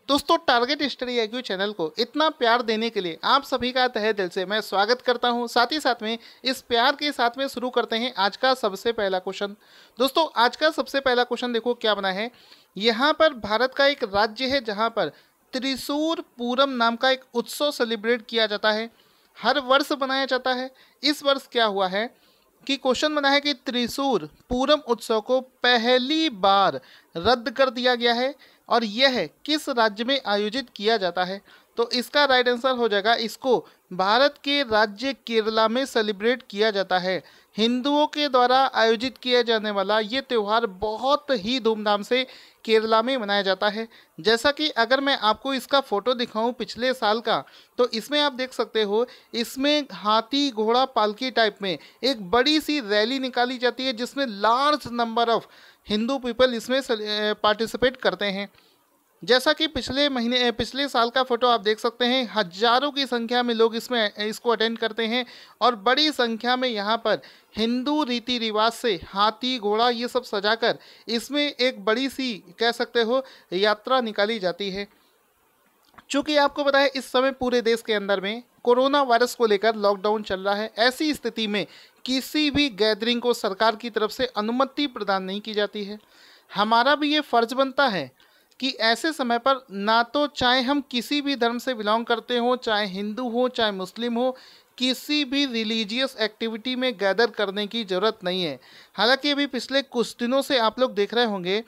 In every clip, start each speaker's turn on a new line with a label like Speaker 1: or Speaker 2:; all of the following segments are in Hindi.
Speaker 1: दोस्तों, टारगेट स्टडी IQ चैनल को इतना प्यार देने के लिए आप सभी का तहे दिल से मैं स्वागत करता हूं। साथ ही साथ में इस प्यार के साथ में शुरू करते हैं आज का सबसे पहला क्वेश्चन। दोस्तों, आज का सबसे पहला क्वेश्चन देखो क्या बना है। यहाँ पर भारत का एक राज्य है जहाँ पर त्रिशूर पूरम नाम का एक उत्सव सेलिब्रेट किया जाता है, हर वर्ष बनाया जाता है। इस वर्ष क्या हुआ है कि क्वेश्चन बना है कि त्रिशूर पूरम उत्सव को पहली बार रद्द कर दिया गया है और यह किस राज्य में आयोजित किया जाता है। तो इसका राइट आंसर हो जाएगा, इसको भारत के राज्य केरला में सेलिब्रेट किया जाता है। हिंदुओं के द्वारा आयोजित किया जाने वाला ये त्यौहार बहुत ही धूमधाम से केरला में मनाया जाता है। जैसा कि अगर मैं आपको इसका फोटो दिखाऊं पिछले साल का, तो इसमें आप देख सकते हो, इसमें हाथी घोड़ा पालकी टाइप में एक बड़ी सी रैली निकाली जाती है जिसमें large number of Hindu people इसमें पार्टिसिपेट करते हैं। जैसा कि पिछले साल का फोटो आप देख सकते हैं, हजारों की संख्या में लोग इसको अटेंड करते हैं और बड़ी संख्या में यहाँ पर हिंदू रीति रिवाज से हाथी घोड़ा ये सब सजाकर इसमें एक बड़ी सी कह सकते हो यात्रा निकाली जाती है। चूँकि आपको पता है इस समय पूरे देश के अंदर में कोरोना वायरस को लेकर लॉकडाउन चल रहा है। ऐसी स्थिति में किसी भी गैदरिंग को सरकार की तरफ से अनुमति प्रदान नहीं की जाती है। हमारा भी ये फर्ज बनता है कि ऐसे समय पर ना तो चाहे हम किसी भी धर्म से बिलोंग करते हो, चाहे हिंदू हो चाहे मुस्लिम हो, किसी भी रिलीजियस एक्टिविटी में गैदर करने की ज़रूरत नहीं है। हालांकि अभी पिछले कुछ दिनों से आप लोग देख रहे होंगे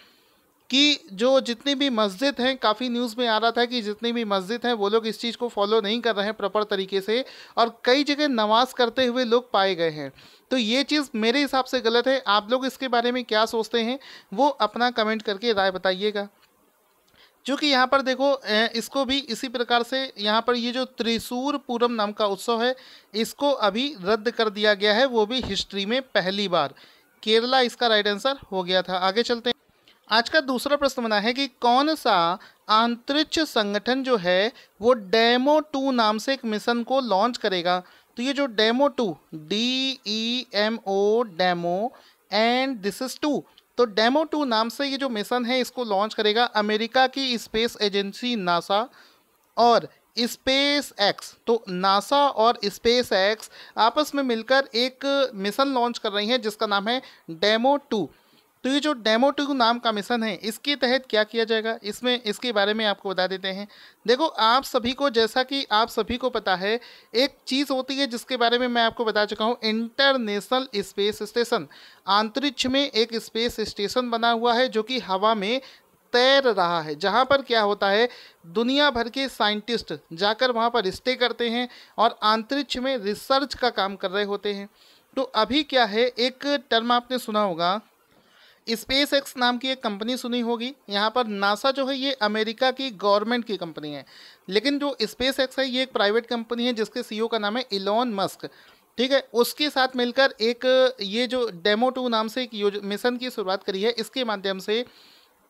Speaker 1: कि जो जितनी भी मस्जिद हैं, काफ़ी न्यूज़ में आ रहा था कि जितनी भी मस्जिद हैं वो लोग इस चीज़ को फॉलो नहीं कर रहे हैं प्रॉपर तरीके से और कई जगह नमाज करते हुए लोग पाए गए हैं। तो ये चीज़ मेरे हिसाब से गलत है। आप लोग इसके बारे में क्या सोचते हैं वो अपना कमेंट करके राय बताइएगा। क्योंकि यहाँ पर देखो इसको भी इसी प्रकार से यहाँ पर ये जो त्रिशूर पूरम नाम का उत्सव है इसको अभी रद्द कर दिया गया है, वो भी हिस्ट्री में पहली बार। केरला इसका राइट आंसर हो गया था। आगे चलते हैं। आज का दूसरा प्रश्न बना है कि कौन सा अंतरिक्ष संगठन जो है वो डेमो 2 नाम से एक मिशन को लॉन्च करेगा। तो ये जो demo 2 DEMO demo and this is 2, तो डेमो 2 नाम से ये जो मिशन है इसको लॉन्च करेगा अमेरिका की स्पेस एजेंसी नासा और स्पेस एक्स। तो नासा और स्पेस एक्स आपस में मिलकर एक मिशन लॉन्च कर रही हैं जिसका नाम है डेमो 2। तो ये जो डेमो 2 नाम का मिशन है इसके तहत क्या किया जाएगा, इसमें इसके बारे में आपको बता देते हैं। देखो, आप सभी को, जैसा कि आप सभी को पता है, एक चीज़ होती है जिसके बारे में मैं आपको बता चुका हूँ, इंटरनेशनल स्पेस स्टेशन। अंतरिक्ष में एक स्पेस स्टेशन बना हुआ है जो कि हवा में तैर रहा है, जहाँ पर क्या होता है दुनिया भर के साइंटिस्ट जाकर वहाँ पर स्टे करते हैं और अंतरिक्ष में रिसर्च का काम कर रहे होते हैं। तो अभी क्या है, एक टर्म आपने सुना होगा, स्पेस एक्स नाम की एक कंपनी सुनी होगी। यहाँ पर नासा जो है ये अमेरिका की गवर्नमेंट की कंपनी है, लेकिन जो स्पेस एक्स है ये एक प्राइवेट कंपनी है जिसके CEO का नाम है इलॉन मस्क। ठीक है, उसके साथ मिलकर एक ये जो डेमो 2 नाम से एक मिशन की शुरुआत करी है। इसके माध्यम से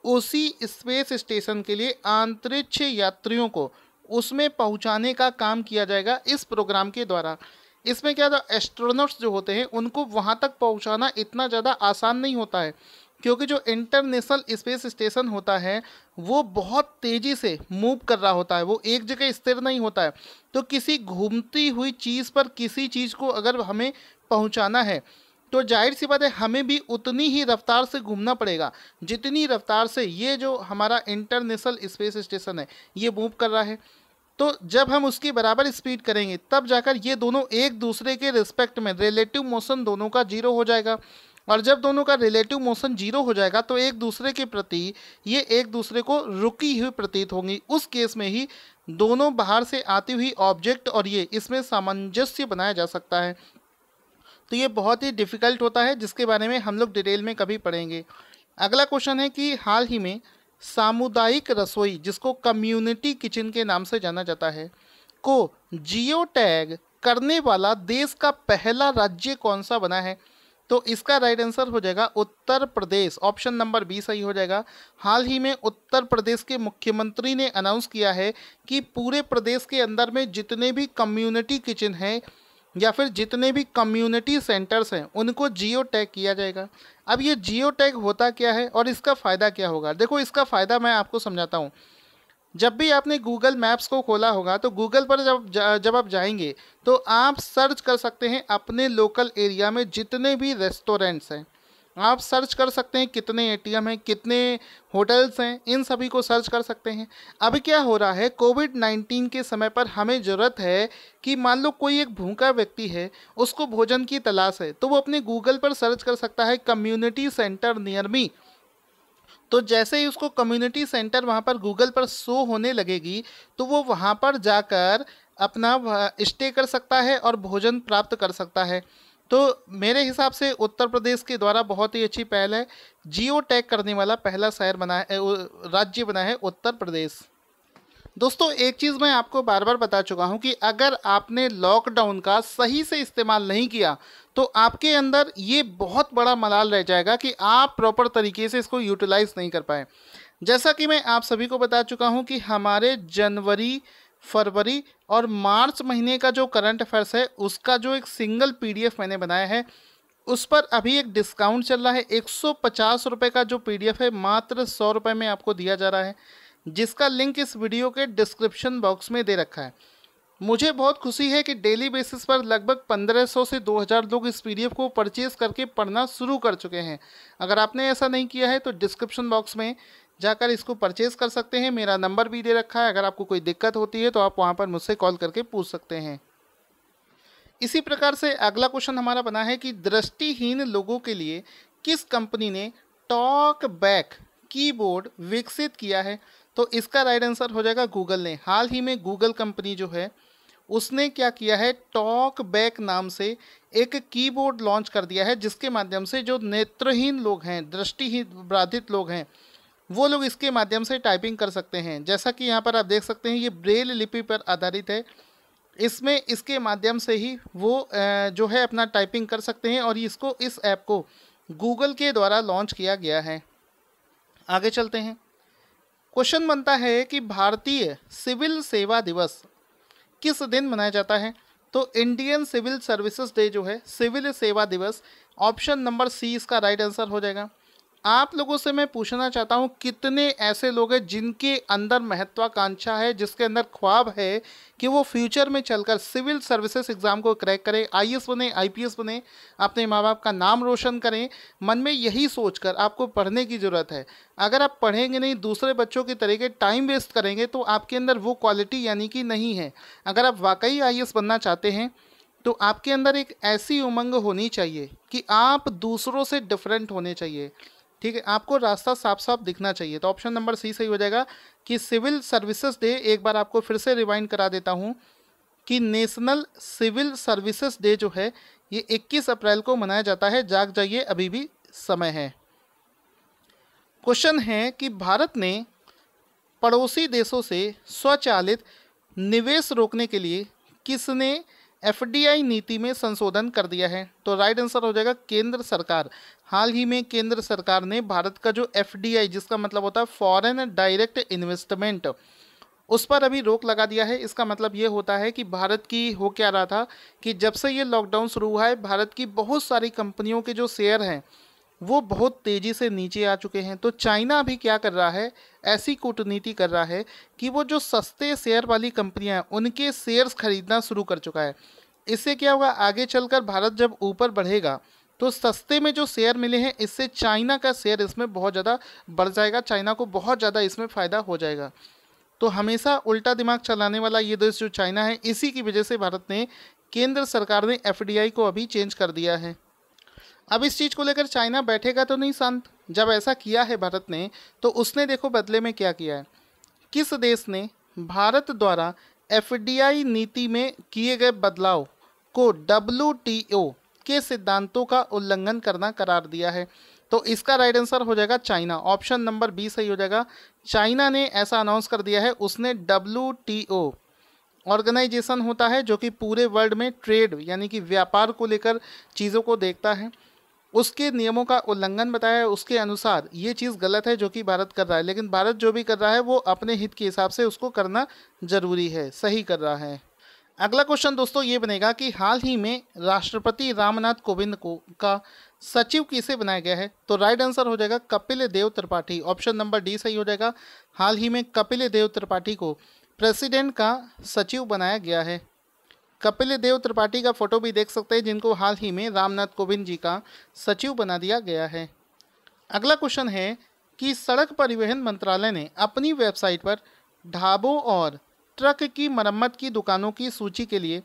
Speaker 1: उसी स्पेस स्टेशन के लिए अंतरिक्ष यात्रियों को उसमें पहुंचाने का काम किया जाएगा इस प्रोग्राम के द्वारा। इसमें क्या था, एस्ट्रोनॉट्स जो होते हैं उनको वहां तक पहुंचाना इतना ज़्यादा आसान नहीं होता है, क्योंकि जो इंटरनेशनल स्पेस स्टेशन होता है वो बहुत तेज़ी से मूव कर रहा होता है, वो एक जगह स्थिर नहीं होता है। तो किसी घूमती हुई चीज़ पर किसी चीज़ को अगर हमें पहुंचाना है तो जाहिर सी बात है हमें भी उतनी ही रफ्तार से घूमना पड़ेगा जितनी रफ्तार से ये जो हमारा इंटरनेशनल स्पेस स्टेशन है ये मूव कर रहा है। तो जब हम उसकी बराबर स्पीड करेंगे तब जाकर ये दोनों एक दूसरे के रिस्पेक्ट में रिलेटिव मोशन दोनों का 0 हो जाएगा, और जब दोनों का रिलेटिव मोशन 0 हो जाएगा तो एक दूसरे के प्रति ये एक दूसरे को रुकी हुई प्रतीत होंगी। उस केस में ही दोनों बाहर से आती हुई ऑब्जेक्ट और ये इसमें सामंजस्य बनाया जा सकता है। तो ये बहुत ही डिफ़िकल्ट होता है जिसके बारे में हम लोग डिटेल में कभी पढ़ेंगे। अगला क्वेश्चन है कि हाल ही में सामुदायिक रसोई, जिसको कम्युनिटी किचन के नाम से जाना जाता है, को जियो टैग करने वाला देश का पहला राज्य कौन सा बना है। तो इसका राइट आंसर हो जाएगा Uttar Pradesh. Option number B सही हो जाएगा। हाल ही में उत्तर प्रदेश के मुख्यमंत्री ने अनाउंस किया है कि पूरे प्रदेश के अंदर में जितने भी कम्युनिटी किचन हैं या फिर जितने भी कम्युनिटी सेंटर्स हैं उनको जियो टैग किया जाएगा। अब ये जियो टैग होता क्या है और इसका फ़ायदा क्या होगा, देखो इसका फ़ायदा मैं आपको समझाता हूँ। जब भी आपने गूगल मैप्स को खोला होगा तो गूगल पर जब आप जाएंगे तो आप सर्च कर सकते हैं अपने लोकल एरिया में जितने भी रेस्टोरेंट्स हैं, आप सर्च कर सकते हैं कितने एटीएम हैं, कितने होटल्स हैं, इन सभी को सर्च कर सकते हैं। अभी क्या हो रहा है, कोविड-19 के समय पर हमें ज़रूरत है कि मान लो कोई एक भूखा व्यक्ति है, उसको भोजन की तलाश है, तो वो अपने गूगल पर सर्च कर सकता है कम्युनिटी सेंटर नियर मी। तो जैसे ही उसको कम्युनिटी सेंटर वहाँ पर गूगल पर शो होने लगेगी तो वो वहाँ पर जाकर अपना स्टे कर सकता है और भोजन प्राप्त कर सकता है। तो मेरे हिसाब से उत्तर प्रदेश के द्वारा बहुत ही अच्छी पहल है। जियो टैग करने वाला पहला शहर बना है, राज्य बना है उत्तर प्रदेश। दोस्तों एक चीज़ मैं आपको बार बार बता चुका हूँ कि अगर आपने लॉकडाउन का सही से इस्तेमाल नहीं किया तो आपके अंदर ये बहुत बड़ा मलाल रह जाएगा कि आप प्रॉपर तरीके से इसको यूटिलाइज नहीं कर पाए। जैसा कि मैं आप सभी को बता चुका हूँ कि हमारे जनवरी, फरवरी और मार्च महीने का जो करंट अफेयर्स है उसका जो एक सिंगल पीडीएफ मैंने बनाया है उस पर अभी एक डिस्काउंट चल रहा है। 150 रुपये का जो पीडीएफ है मात्र 100 रुपये में आपको दिया जा रहा है, जिसका लिंक इस वीडियो के डिस्क्रिप्शन बॉक्स में दे रखा है। मुझे बहुत खुशी है कि डेली बेसिस पर लगभग 1500 से 2000 लोग इस पीडीएफ को परचेज़ करके पढ़ना शुरू कर चुके हैं। अगर आपने ऐसा नहीं किया है तो डिस्क्रिप्शन बॉक्स में जाकर इसको परचेज़ कर सकते हैं। मेरा नंबर भी दे रखा है, अगर आपको कोई दिक्कत होती है तो आप वहाँ पर मुझसे कॉल करके पूछ सकते हैं। इसी प्रकार से अगला क्वेश्चन हमारा बना है कि दृष्टिहीन लोगों के लिए किस कंपनी ने टॉक बैक कीबोर्ड विकसित किया है? तो इसका राइट आंसर हो जाएगा गूगल ने। हाल ही में गूगल कंपनी जो है उसने क्या किया है, टॉक बैक नाम से एक कीबोर्ड लॉन्च कर दिया है, जिसके माध्यम से जो नेत्रहीन लोग हैं, दृष्टिहीन बाधित लोग हैं, वो लोग इसके माध्यम से टाइपिंग कर सकते हैं। जैसा कि यहाँ पर आप देख सकते हैं ये ब्रेल लिपि पर आधारित है। इसमें इसके माध्यम से ही वो जो है अपना टाइपिंग कर सकते हैं और इस ऐप को गूगल के द्वारा लॉन्च किया गया है। आगे चलते हैं। क्वेश्चन बनता है कि भारतीय सिविल सेवा दिवस किस दिन मनाया जाता है? तो इंडियन सिविल सर्विसेज डे जो है, सिविल सेवा दिवस, ऑप्शन नंबर सी इसका राइट आंसर हो जाएगा। आप लोगों से मैं पूछना चाहता हूं कितने ऐसे लोग हैं जिनके अंदर महत्वाकांक्षा है, जिसके अंदर ख्वाब है कि वो फ्यूचर में चलकर सिविल सर्विसेज एग्ज़ाम को क्रैक करें, आईएएस बने, आईपीएस बने, अपने माँ बाप का नाम रोशन करें। मन में यही सोचकर आपको पढ़ने की ज़रूरत है। अगर आप पढ़ेंगे नहीं, दूसरे बच्चों की तरीके टाइम वेस्ट करेंगे तो आपके अंदर वो क्वालिटी यानी कि नहीं है। अगर आप वाकई आईएएस बनना चाहते हैं तो आपके अंदर एक ऐसी उमंग होनी चाहिए कि आप दूसरों से डिफरेंट होने चाहिए। ठीक है, आपको रास्ता साफ साफ दिखना चाहिए। तो ऑप्शन नंबर सी सही हो जाएगा कि सिविल सर्विसेज डे, एक बार आपको फिर से रिवाइंड करा देता हूं कि नेशनल सिविल सर्विसेज डे जो है ये 21 अप्रैल को मनाया जाता है। जाग जाइए, अभी भी समय है। क्वेश्चन है कि भारत ने पड़ोसी देशों से स्वचालित निवेश रोकने के लिए किसने एफडीआई नीति में संशोधन कर दिया है? तो राइट आंसर हो जाएगा केंद्र सरकार। हाल ही में केंद्र सरकार ने भारत का जो एफडीआई, जिसका मतलब होता है फॉरेन डायरेक्ट इन्वेस्टमेंट, उस पर अभी रोक लगा दिया है। इसका मतलब ये होता है कि भारत की हो क्या रहा था कि जब से ये लॉकडाउन शुरू हुआ है भारत की बहुत सारी कंपनियों के जो शेयर हैं वो बहुत तेज़ी से नीचे आ चुके हैं। तो चाइना अभी क्या कर रहा है, ऐसी कूटनीति कर रहा है कि वो जो सस्ते शेयर वाली कंपनियां हैं उनके शेयर्स खरीदना शुरू कर चुका है। इससे क्या होगा, आगे चलकर भारत जब ऊपर बढ़ेगा तो सस्ते में जो शेयर मिले हैं इससे चाइना का शेयर इसमें बहुत ज़्यादा बढ़ जाएगा, चाइना को बहुत ज़्यादा इसमें फ़ायदा हो जाएगा। तो हमेशा उल्टा दिमाग चलाने वाला ये देश जो चाइना है, इसी की वजह से भारत ने, केंद्र सरकार ने एफडीआई को अभी चेंज कर दिया है। अब इस चीज़ को लेकर चाइना बैठेगा तो नहीं शांत। जब ऐसा किया है भारत ने तो उसने देखो बदले में क्या किया है। किस देश ने भारत द्वारा एफडीआई नीति में किए गए बदलाव को डब्ल्यूटीओ के सिद्धांतों का उल्लंघन करना करार दिया है? तो इसका राइट आंसर हो जाएगा चाइना। ऑप्शन नंबर बी सही हो जाएगा। चाइना ने ऐसा अनाउंस कर दिया है। उसने डब्ल्यूटीओ ऑर्गेनाइजेशन होता है जो कि पूरे वर्ल्ड में ट्रेड यानी कि व्यापार को लेकर चीज़ों को देखता है, उसके नियमों का उल्लंघन बताया है। उसके अनुसार ये चीज़ गलत है जो कि भारत कर रहा है, लेकिन भारत जो भी कर रहा है वो अपने हित के हिसाब से उसको करना ज़रूरी है, सही कर रहा है। अगला क्वेश्चन दोस्तों ये बनेगा कि हाल ही में राष्ट्रपति रामनाथ कोविंद को का सचिव किसे बनाया गया है? तो राइट आंसर हो जाएगा Kapil Dev Tripathi. Option number D सही हो जाएगा। हाल ही में कपिल देव त्रिपाठी को प्रेसिडेंट का सचिव बनाया गया है। कपिल देव त्रिपाठी का फोटो भी देख सकते हैं, जिनको हाल ही में रामनाथ कोविंद जी का सचिव बना दिया गया है। अगला क्वेश्चन है कि सड़क परिवहन मंत्रालय ने अपनी वेबसाइट पर ढाबों और ट्रक की मरम्मत की दुकानों की सूची के लिए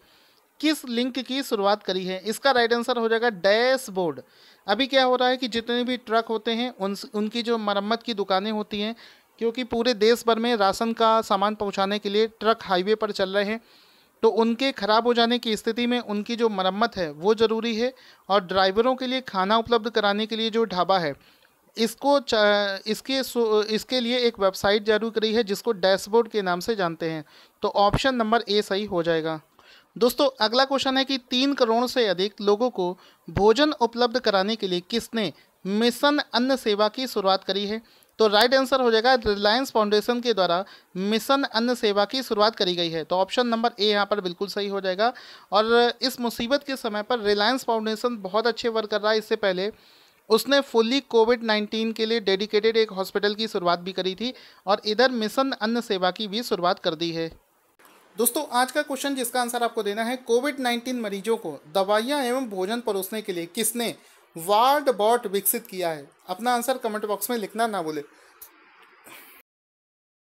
Speaker 1: किस लिंक की शुरुआत करी है? इसका राइट आंसर हो जाएगा डैशबोर्ड। अभी क्या हो रहा है कि जितने भी ट्रक होते हैं उनकी जो मरम्मत की दुकानें होती हैं, क्योंकि पूरे देश भर में राशन का सामान पहुंचाने के लिए ट्रक हाईवे पर चल रहे हैं, तो उनके ख़राब हो जाने की स्थिति में उनकी जो मरम्मत है वो ज़रूरी है। और ड्राइवरों के लिए खाना उपलब्ध कराने के लिए जो ढाबा है, इसके लिए एक वेबसाइट जारी करी है जिसको डैशबोर्ड के नाम से जानते हैं। तो ऑप्शन नंबर ए सही हो जाएगा। दोस्तों अगला क्वेश्चन है कि 3 करोड़ से अधिक लोगों को भोजन उपलब्ध कराने के लिए किसने मिशन अन्न सेवा की शुरुआत करी है? तो राइट आंसर हो जाएगा रिलायंस फाउंडेशन के द्वारा मिशन अन्न सेवा की शुरुआत करी गई है। तो ऑप्शन नंबर ए यहाँ पर बिल्कुल सही हो जाएगा। और इस मुसीबत के समय पर रिलायंस फाउंडेशन बहुत अच्छे वर्क कर रहा है। इससे पहले उसने फुल्ली कोविड-19 के लिए डेडिकेटेड एक हॉस्पिटल की शुरुआत भी करी थी, और इधर मिशन अन्न सेवा की भी शुरुआत कर दी है। दोस्तों आज का क्वेश्चन जिसका आंसर आपको देना है, कोविड-19 मरीजों को दवाइयां एवं भोजन परोसने के लिए किसने वार्ड बॉट विकसित किया है? अपना आंसर कमेंट बॉक्स में लिखना ना भूले।